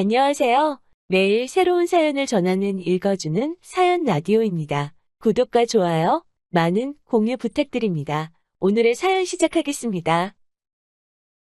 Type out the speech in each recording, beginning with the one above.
안녕하세요. 매일 새로운 사연을 전하는 읽어주는 사연 라디오입니다. 구독과 좋아요, 많은 공유 부탁드립니다. 오늘의 사연 시작하겠습니다.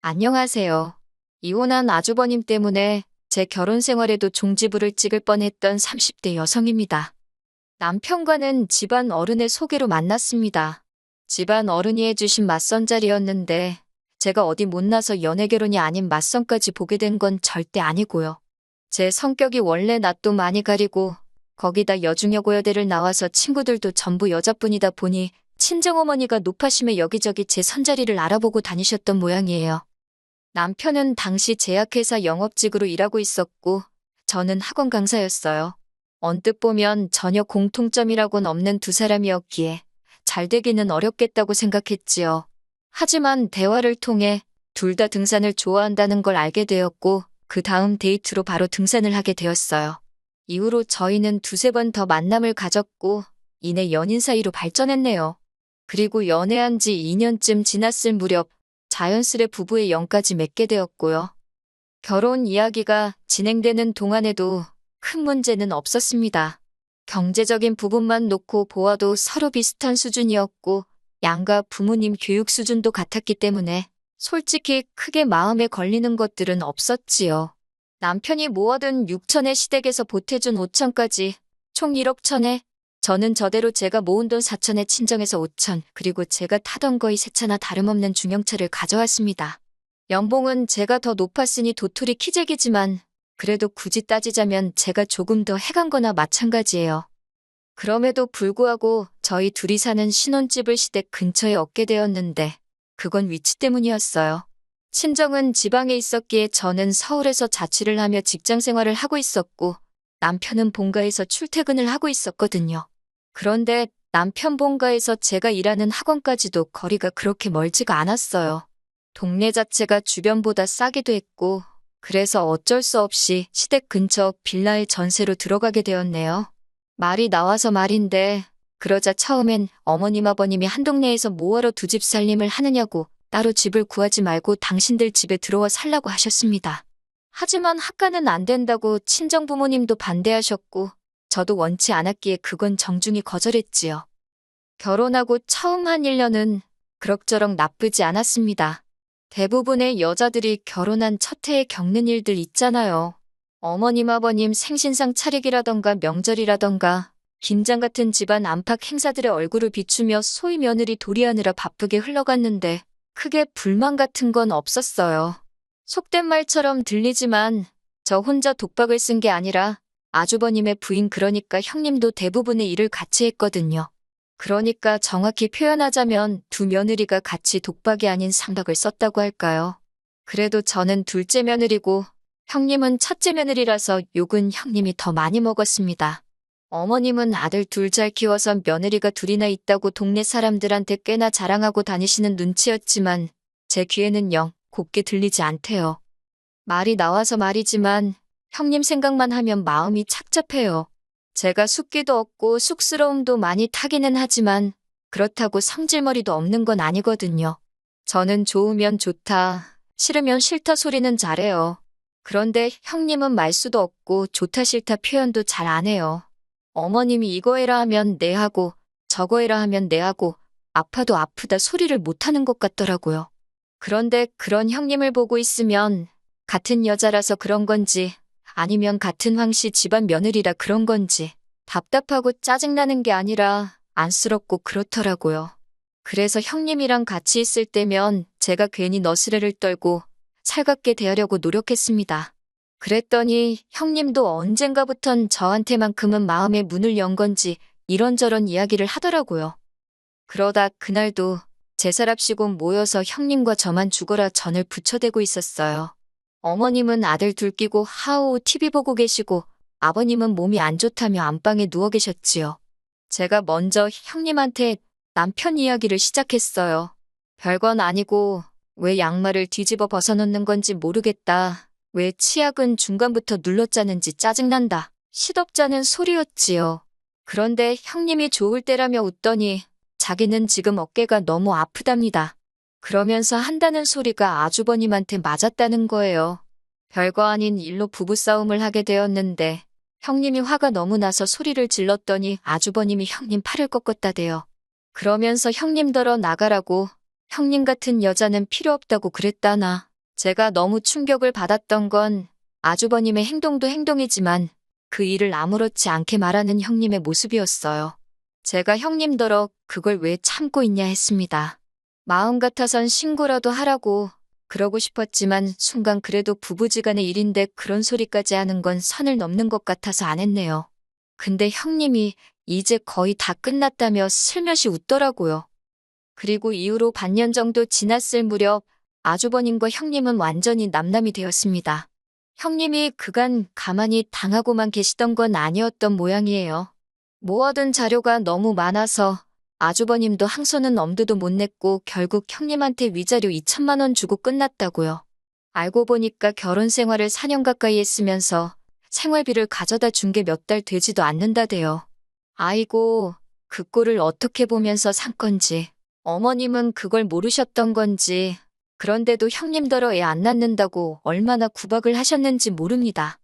안녕하세요. 이혼한 아주버님 때문에 제 결혼 생활에도 종지부를 찍을 뻔했던 30대 여성입니다. 남편과는 집안 어른의 소개로 만났습니다. 집안 어른이 해주신 맞선 자리였는데 제가 어디 못나서 연애 결혼이 아닌 맞선까지 보게 된 건 절대 아니고요. 제 성격이 원래 낯도 많이 가리고 거기다 여중여고여대를 나와서 친구들도 전부 여자뿐이다 보니 친정어머니가 노파심에 여기저기 제 선자리를 알아보고 다니셨던 모양이에요. 남편은 당시 제약회사 영업직으로 일하고 있었고 저는 학원 강사였어요. 언뜻 보면 전혀 공통점이라고는 없는 두 사람이었기에 잘 되기는 어렵겠다고 생각했지요. 하지만 대화를 통해 둘 다 등산을 좋아한다는 걸 알게 되었고 그 다음 데이트로 바로 등산을 하게 되었어요. 이후로 저희는 두세 번 더 만남을 가졌고 이내 연인 사이로 발전했네요. 그리고 연애한 지 2년쯤 지났을 무렵 자연스레 부부의 영까지 맺게 되었고요. 결혼 이야기가 진행되는 동안에도 큰 문제는 없었습니다. 경제적인 부분만 놓고 보아도 서로 비슷한 수준이었고 양가 부모님 교육 수준도 같았기 때문에 솔직히 크게 마음에 걸리는 것들은 없었지요. 남편이 모아둔 6천의 시댁에서 보태준 5천까지 총 1억 천에 저는 저대로 제가 모은 돈 4천에 친정에서 5천 그리고 제가 타던 거의 새 차나 다름없는 중형차를 가져왔습니다. 연봉은 제가 더 높았으니 도토리 키재기지만 그래도 굳이 따지자면 제가 조금 더 해간 거나 마찬가지예요. 그럼에도 불구하고 저희 둘이 사는 신혼집을 시댁 근처에 얻게 되었는데 그건 위치 때문이었어요. 친정은 지방에 있었기에 저는 서울에서 자취를 하며 직장 생활을 하고 있었고 남편은 본가에서 출퇴근을 하고 있었거든요. 그런데 남편 본가에서 제가 일하는 학원까지도 거리가 그렇게 멀지가 않았어요. 동네 자체가 주변보다 싸기도 했고 그래서 어쩔 수 없이 시댁 근처 빌라에 전세로 들어가게 되었네요. 말이 나와서 말인데 그러자 처음엔 어머님 아버님이 한 동네에서 뭐하러 두 집 살림을 하느냐고 따로 집을 구하지 말고 당신들 집에 들어와 살라고 하셨습니다. 하지만 학가는 안 된다고 친정 부모님도 반대하셨고 저도 원치 않았기에 그건 정중히 거절했지요. 결혼하고 처음 한 1년은 그럭저럭 나쁘지 않았습니다. 대부분의 여자들이 결혼한 첫 해에 겪는 일들 있잖아요. 어머님 아버님 생신상 차리기라던가 명절이라던가 김장 같은 집안 안팎 행사들의 얼굴을 비추며 소위 며느리 도리하느라 바쁘게 흘러갔는데 크게 불만 같은 건 없었어요. 속된 말처럼 들리지만 저 혼자 독박을 쓴 게 아니라 아주버님의 부인 그러니까 형님도 대부분의 일을 같이 했거든요. 그러니까 정확히 표현하자면 두 며느리가 같이 독박이 아닌 상박을 썼다고 할까요? 그래도 저는 둘째 며느리고 형님은 첫째 며느리라서 욕은 형님이 더 많이 먹었습니다. 어머님은 아들 둘 잘 키워서 며느리가 둘이나 있다고 동네 사람들한테 꽤나 자랑하고 다니시는 눈치였지만 제 귀에는 영 곱게 들리지 않대요. 말이 나와서 말이지만 형님 생각만 하면 마음이 착잡해요. 제가 숫기도 없고 쑥스러움도 많이 타기는 하지만 그렇다고 성질머리도 없는 건 아니거든요. 저는 좋으면 좋다, 싫으면 싫다 소리는 잘해요. 그런데 형님은 말수도 없고 좋다 싫다 표현도 잘 안 해요. 어머님이 이거 해라 하면 네 하고 저거 해라 하면 네 하고 아파도 아프다 소리를 못하는 것 같더라고요. 그런데 그런 형님을 보고 있으면 같은 여자라서 그런 건지 아니면 같은 황씨 집안 며느리라 그런 건지 답답하고 짜증나는 게 아니라 안쓰럽고 그렇더라고요. 그래서 형님이랑 같이 있을 때면 제가 괜히 너스레를 떨고 살갑게 대하려고 노력했습니다. 그랬더니 형님도 언젠가부턴 저한테만큼은 마음의 문을 연 건지 이런저런 이야기를 하더라고요. 그러다 그날도 제사랍시고 모여서 형님과 저만 죽어라 전을 부쳐대고 있었어요. 어머님은 아들 둘 끼고 하오 TV 보고 계시고 아버님은 몸이 안 좋다며 안방에 누워 계셨지요. 제가 먼저 형님한테 남편 이야기를 시작했어요. 별건 아니고 왜 양말을 뒤집어 벗어놓는 건지 모르겠다. 왜 치약은 중간부터 눌러 짜는지 짜증난다. 시덥잖은 소리였지요. 그런데 형님이 좋을 때라며 웃더니 자기는 지금 어깨가 너무 아프답니다. 그러면서 한다는 소리가 아주버님한테 맞았다는 거예요. 별거 아닌 일로 부부싸움을 하게 되었는데 형님이 화가 너무 나서 소리를 질렀더니 아주버님이 형님 팔을 꺾었다대요. 그러면서 형님더러 나가라고 형님 같은 여자는 필요 없다고 그랬다나. 제가 너무 충격을 받았던 건 아주버님의 행동도 행동이지만 그 일을 아무렇지 않게 말하는 형님의 모습이었어요. 제가 형님더러 그걸 왜 참고 있냐 했습니다. 마음 같아선 신고라도 하라고 그러고 싶었지만 순간 그래도 부부지간의 일인데 그런 소리까지 하는 건 선을 넘는 것 같아서 안 했네요. 근데 형님이 이제 거의 다 끝났다며 슬며시 웃더라고요. 그리고 이후로 반년 정도 지났을 무렵 아주버님과 형님은 완전히 남남이 되었습니다. 형님이 그간 가만히 당하고만 계시던 건 아니었던 모양이에요. 모아둔 자료가 너무 많아서 아주버님도 항소는 엄두도 못 냈고 결국 형님한테 위자료 2천만 원 주고 끝났다고요. 알고 보니까 결혼 생활을 4년 가까이 했으면서 생활비를 가져다 준 게 몇 달 되지도 않는다대요. 아이고, 그 꼴을 어떻게 보면서 산 건지. 어머님은 그걸 모르셨던 건지. 그런데도 형님더러 애 안 낳는다고 얼마나 구박을 하셨는지 모릅니다.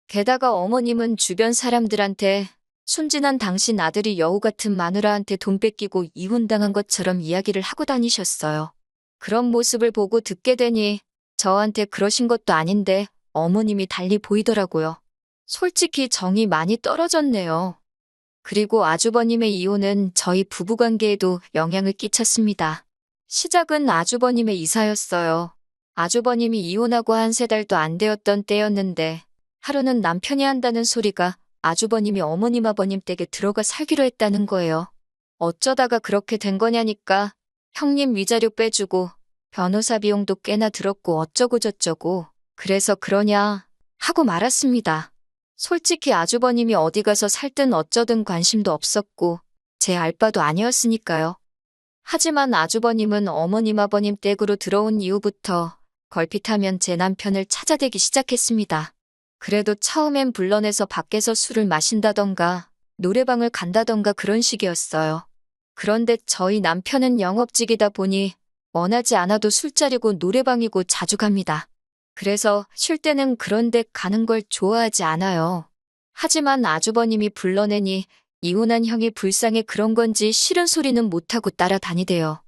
게다가 어머님은 주변 사람들한테 순진한 당신 아들이 여우 같은 마누라한테 돈 뺏기고 이혼당한 것처럼 이야기를 하고 다니셨어요. 그런 모습을 보고 듣게 되니 저한테 그러신 것도 아닌데 어머님이 달리 보이더라고요. 솔직히 정이 많이 떨어졌네요. 그리고 아주버님의 이혼은 저희 부부관계에도 영향을 끼쳤습니다. 시작은 아주버님의 이사였어요. 아주버님이 이혼하고 한 3달도 안 되었던 때였는데 하루는 남편이 한다는 소리가 아주버님이 어머님 아버님 댁에 들어가 살기로 했다는 거예요. 어쩌다가 그렇게 된 거냐니까 형님 위자료 빼주고 변호사 비용도 꽤나 들었고 어쩌고 저쩌고 그래서 그러냐 하고 말았습니다. 솔직히 아주버님이 어디 가서 살든 어쩌든 관심도 없었고 제 알바도 아니었으니까요. 하지만 아주버님은 어머님 아버님 댁으로 들어온 이후부터 걸핏하면 제 남편을 찾아대기 시작했습니다. 그래도 처음엔 불러내서 밖에서 술을 마신다던가 노래방을 간다던가 그런 식이었어요. 그런데 저희 남편은 영업직이다 보니 원하지 않아도 술자리고 노래방이고 자주 갑니다. 그래서 쉴 때는 그런 데 가는 걸 좋아하지 않아요. 하지만 아주버님이 불러내니 이혼한 형이 불쌍해 그런 건지 싫은 소리는 못하고 따라다니대요.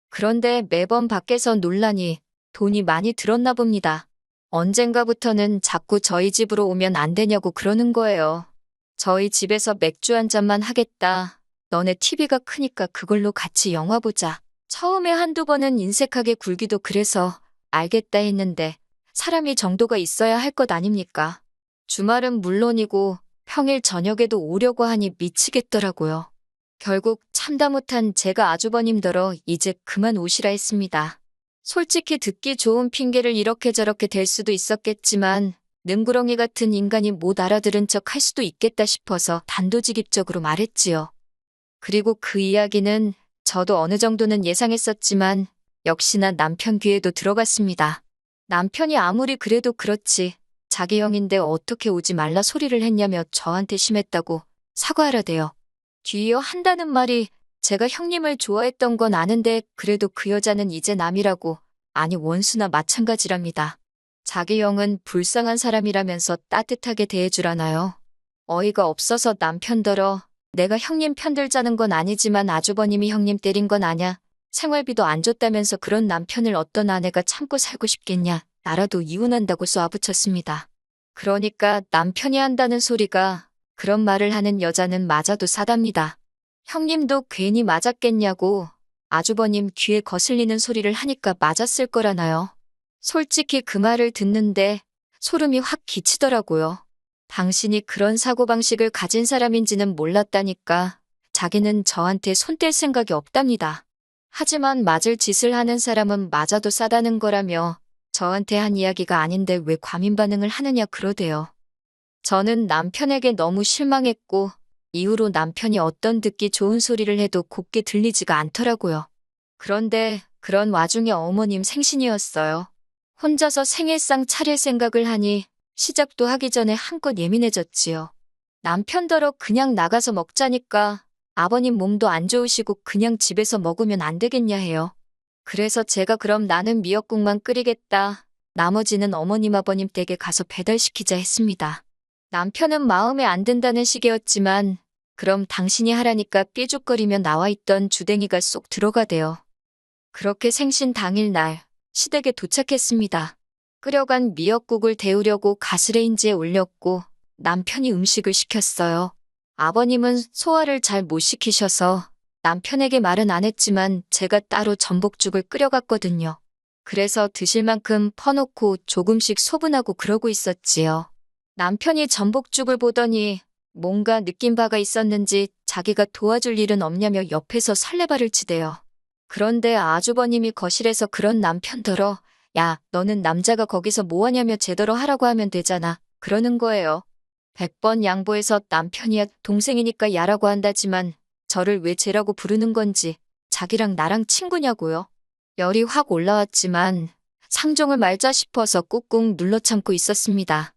그런데 매번 밖에서 놀라니 돈이 많이 들었나 봅니다. 언젠가부터는 자꾸 저희 집으로 오면 안 되냐고 그러는 거예요. 저희 집에서 맥주 한 잔만 하겠다. 너네 TV가 크니까 그걸로 같이 영화 보자. 처음에 한두 번은 인색하게 굴기도 그래서 알겠다 했는데 사람이 정도가 있어야 할 것 아닙니까? 주말은 물론이고 평일 저녁에도 오려고 하니 미치겠더라고요. 결국 참다 못한 제가 아주버님더러 이제 그만 오시라 했습니다. 솔직히 듣기 좋은 핑계를 이렇게 저렇게 댈 수도 있었겠지만 능구렁이 같은 인간이 못 알아들은 척 할 수도 있겠다 싶어서 단도직입적으로 말했지요. 그리고 그 이야기는 저도 어느 정도는 예상했었지만 역시나 남편 귀에도 들어갔습니다. 남편이 아무리 그래도 그렇지 자기 형인데 어떻게 오지 말라 소리를 했냐며 저한테 심했다고 사과하라대요. 뒤이어 한다는 말이 제가 형님을 좋아했던 건 아는데 그래도 그 여자는 이제 남이라고, 아니 원수나 마찬가지랍니다. 자기 형은 불쌍한 사람이라면서 따뜻하게 대해주라나요? 어이가 없어서 남편더러 내가 형님 편들자는 건 아니지만 아주버님이 형님 때린 건 아냐. 생활비도 안 줬다면서 그런 남편을 어떤 아내가 참고 살고 싶겠냐. 나라도 이혼한다고 쏘아붙였습니다. 그러니까 남편이 한다는 소리가 그런 말을 하는 여자는 맞아도 싸답니다. 형님도 괜히 맞았겠냐고 아주버님 귀에 거슬리는 소리를 하니까 맞았을 거라나요. 솔직히 그 말을 듣는데 소름이 확 끼치더라고요. 당신이 그런 사고방식을 가진 사람인지는 몰랐다니까 자기는 저한테 손 뗄 생각이 없답니다. 하지만 맞을 짓을 하는 사람은 맞아도 싸다는 거라며 저한테 한 이야기가 아닌데 왜 과민 반응을 하느냐 그러대요. 저는 남편에게 너무 실망했고 이후로 남편이 어떤 듣기 좋은 소리를 해도 곱게 들리지가 않더라고요. 그런데 그런 와중에 어머님 생신이었어요. 혼자서 생일상 차릴 생각을 하니 시작도 하기 전에 한껏 예민해졌지요. 남편더러 그냥 나가서 먹자니까 아버님 몸도 안 좋으시고 그냥 집에서 먹으면 안 되겠냐 해요. 그래서 제가 그럼 나는 미역국만 끓이겠다. 나머지는 어머님 아버님 댁에 가서 배달시키자 했습니다. 남편은 마음에 안 든다는 식이었지만 그럼 당신이 하라니까 삐죽거리며 나와 있던 주댕이가 쏙 들어가대요. 그렇게 생신 당일날 시댁에 도착했습니다. 끓여간 미역국을 데우려고 가스레인지에 올렸고 남편이 음식을 시켰어요. 아버님은 소화를 잘 못 시키셔서 남편에게 말은 안 했지만 제가 따로 전복죽을 끓여갔거든요. 그래서 드실 만큼 퍼놓고 조금씩 소분하고 그러고 있었지요. 남편이 전복죽을 보더니 뭔가 느낀 바가 있었는지 자기가 도와줄 일은 없냐며 옆에서 설레발을 치대요. 그런데 아주버님이 거실에서 그런 남편더러 야, 너는 남자가 거기서 뭐하냐며 제대로 하라고 하면 되잖아. 그러는 거예요. 100번 양보해서 남편이야 동생이니까 야라고 한다지만 저를 왜 쟤라고 부르는 건지 자기랑 나랑 친구냐고요. 열이 확 올라왔지만 상종을 말자 싶어서 꾹꾹 눌러 참고 있었습니다.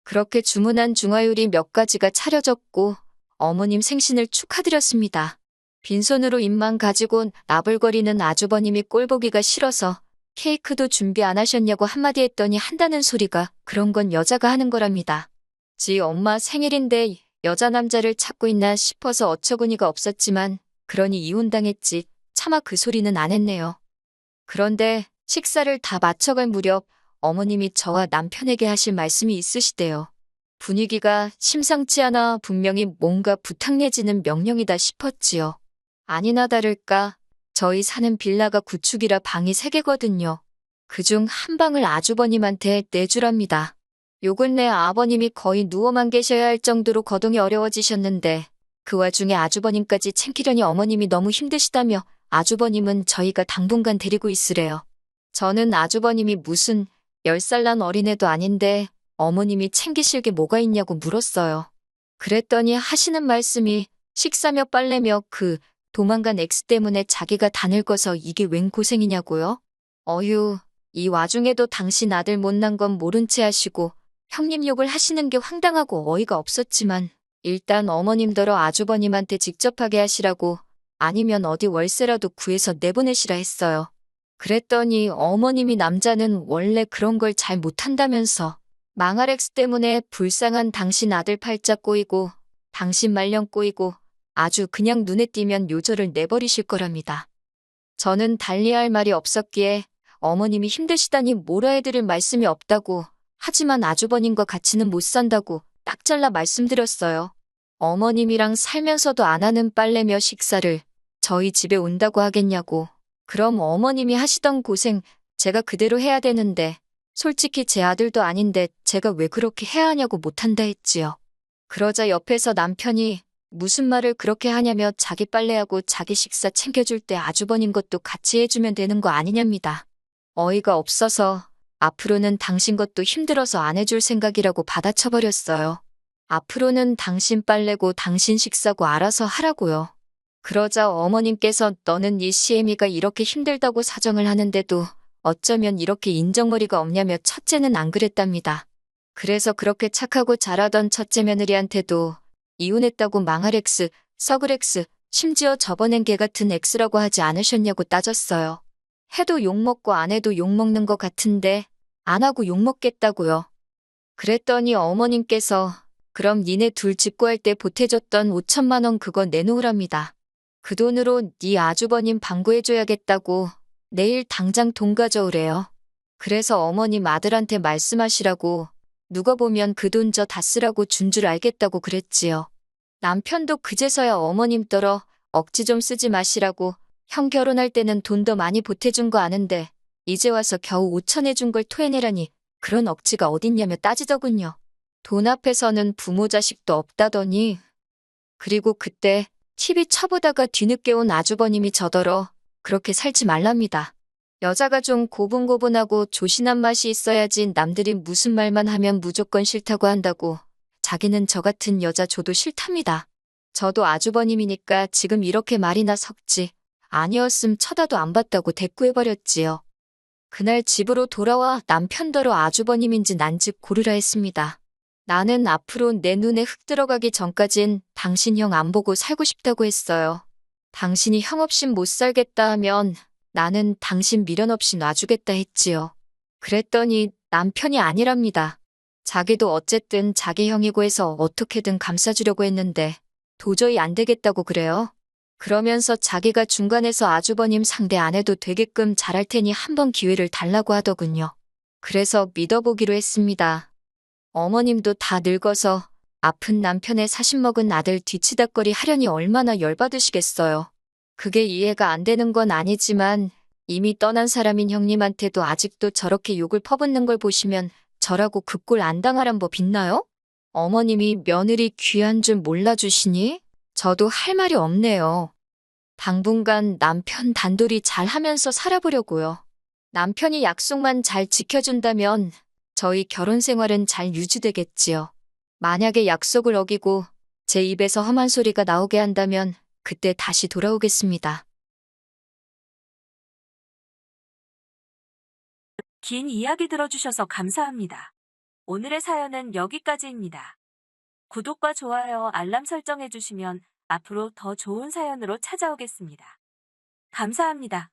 그렇게 주문한 중화요리 몇 가지가 차려졌고 어머님 생신을 축하드렸습니다. 빈손으로 입만 가지고 나불거리는 아주버님이 꼴보기가 싫어서 케이크도 준비 안 하셨냐고 한마디 했더니 한다는 소리가 그런 건 여자가 하는 거랍니다. 지 엄마 생일인데 여자 남자를 찾고 있나 싶어서 어처구니가 없었지만 그러니 이혼당했지 차마 그 소리는 안 했네요. 그런데 식사를 다 마쳐갈 무렵 어머님이 저와 남편에게 하실 말씀이 있으시대요. 분위기가 심상치 않아 분명히 뭔가 부탁 내지는 명령이다 싶었지요. 아니나 다를까 저희 사는 빌라가 구축이라 방이 3개거든요. 그중 한 방을 아주버님한테 내주랍니다. 요 근래 아버님이 거의 누워만 계셔야 할 정도로 거동이 어려워지셨는데 그 와중에 아주버님까지 챙기려니 어머님이 너무 힘드시다며 아주버님은 저희가 당분간 데리고 있으래요. 저는 아주버님이 무슨 10살 난 어린애도 아닌데 어머님이 챙기실 게 뭐가 있냐고 물었어요. 그랬더니 하시는 말씀이 식사며 빨래며 그 도망간 X 때문에 자기가 다 늙어서 이게 웬 고생이냐고요? 어휴, 이 와중에도 당신 아들 못난 건 모른 채 하시고 형님 욕을 하시는 게 황당하고 어이가 없었지만 일단 어머님더러 아주버님한테 직접 하게 하시라고 아니면 어디 월세라도 구해서 내보내시라 했어요. 그랬더니 어머님이 남자는 원래 그런 걸 잘 못한다면서 망할 X 때문에 불쌍한 당신 아들 팔자 꼬이고 당신 말년 꼬이고 아주 그냥 눈에 띄면 요절을 내버리실 거랍니다. 저는 달리할 말이 없었기에 어머님이 힘드시다니 뭐라 해드릴 말씀이 없다고 하지만 아주버님과 같이는 못 산다고 딱 잘라 말씀드렸어요. 어머님이랑 살면서도 안 하는 빨래며 식사를 저희 집에 온다고 하겠냐고. 그럼 어머님이 하시던 고생 제가 그대로 해야 되는데 솔직히 제 아들도 아닌데 제가 왜 그렇게 해야 하냐고 못한다 했지요. 그러자 옆에서 남편이 무슨 말을 그렇게 하냐며 자기 빨래하고 자기 식사 챙겨줄 때 아주버님 것도 같이 해주면 되는 거 아니냐입니다. 어이가 없어서 앞으로는 당신 것도 힘들어서 안 해줄 생각이라고 받아쳐버렸어요. 앞으로는 당신 빨래고 당신 식사고 알아서 하라고요. 그러자 어머님께서 너는 이 시애미가 이렇게 힘들다고 사정을 하는데도 어쩌면 이렇게 인정머리가 없냐며 첫째는 안 그랬답니다. 그래서 그렇게 착하고 잘하던 첫째 며느리한테도 이혼했다고 망할 X, 썩을 X, 심지어 저번엔 개 같은 X라고 하지 않으셨냐고 따졌어요. 해도 욕먹고 안 해도 욕먹는 것 같은데 안 하고 욕먹겠다고요. 그랬더니 어머님께서 그럼 니네 둘 집 구할 때 보태줬던 5천만 원 그거 내놓으랍니다. 그 돈으로 네 아주버님 방구해줘야겠다고 내일 당장 돈 가져오래요. 그래서 어머님 아들한테 말씀하시라고 누가 보면 그 돈 저 다 쓰라고 준 줄 알겠다고 그랬지요. 남편도 그제서야 어머님더러 억지 좀 쓰지 마시라고 형 결혼할 때는 돈 더 많이 보태준 거 아는데 이제 와서 겨우 5천 해준 걸 토해내라니 그런 억지가 어딨냐며 따지더군요. 돈 앞에서는 부모 자식도 없다더니 그리고 그때 TV 쳐보다가 뒤늦게 온 아주버님이 저더러 그렇게 살지 말랍니다. 여자가 좀 고분고분하고 조신한 맛이 있어야지 남들이 무슨 말만 하면 무조건 싫다고 한다고 자기는 저 같은 여자 줘도 싫답니다. 저도 아주버님이니까 지금 이렇게 말이나 섞지 아니었음 쳐다도 안 봤다고 대꾸해버렸지요. 그날 집으로 돌아와 남편더러 아주버님인지 난지 고르라 했습니다. 나는 앞으로 내 눈에 흙 들어가기 전까진 당신 형 안 보고 살고 싶다고 했어요. 당신이 형 없인 못 살겠다 하면 나는 당신 미련 없이 놔주겠다 했지요. 그랬더니 남편이 아니랍니다. 자기도 어쨌든 자기 형이고 해서 어떻게든 감싸주려고 했는데 도저히 안 되겠다고 그래요. 그러면서 자기가 중간에서 아주버님 상대 안 해도 되게끔 잘할 테니 한번 기회를 달라고 하더군요. 그래서 믿어보기로 했습니다. 어머님도 다 늙어서 아픈 남편의 사심 먹은 아들 뒤치다꺼리 하려니 얼마나 열받으시겠어요. 그게 이해가 안 되는 건 아니지만 이미 떠난 사람인 형님한테도 아직도 저렇게 욕을 퍼붓는 걸 보시면 저라고 그 꼴 안 당하란 법 있나요? 어머님이 며느리 귀한 줄 몰라주시니 저도 할 말이 없네요. 당분간 남편 단돌이 잘 하면서 살아보려고요. 남편이 약속만 잘 지켜준다면 저희 결혼 생활은 잘 유지되겠지요. 만약에 약속을 어기고 제 입에서 험한 소리가 나오게 한다면 그때 다시 돌아오겠습니다. 긴 이야기 들어주셔서 감사합니다. 오늘의 사연은 여기까지입니다. 구독과 좋아요, 알람 설정해주시면 앞으로 더 좋은 사연으로 찾아오겠습니다. 감사합니다.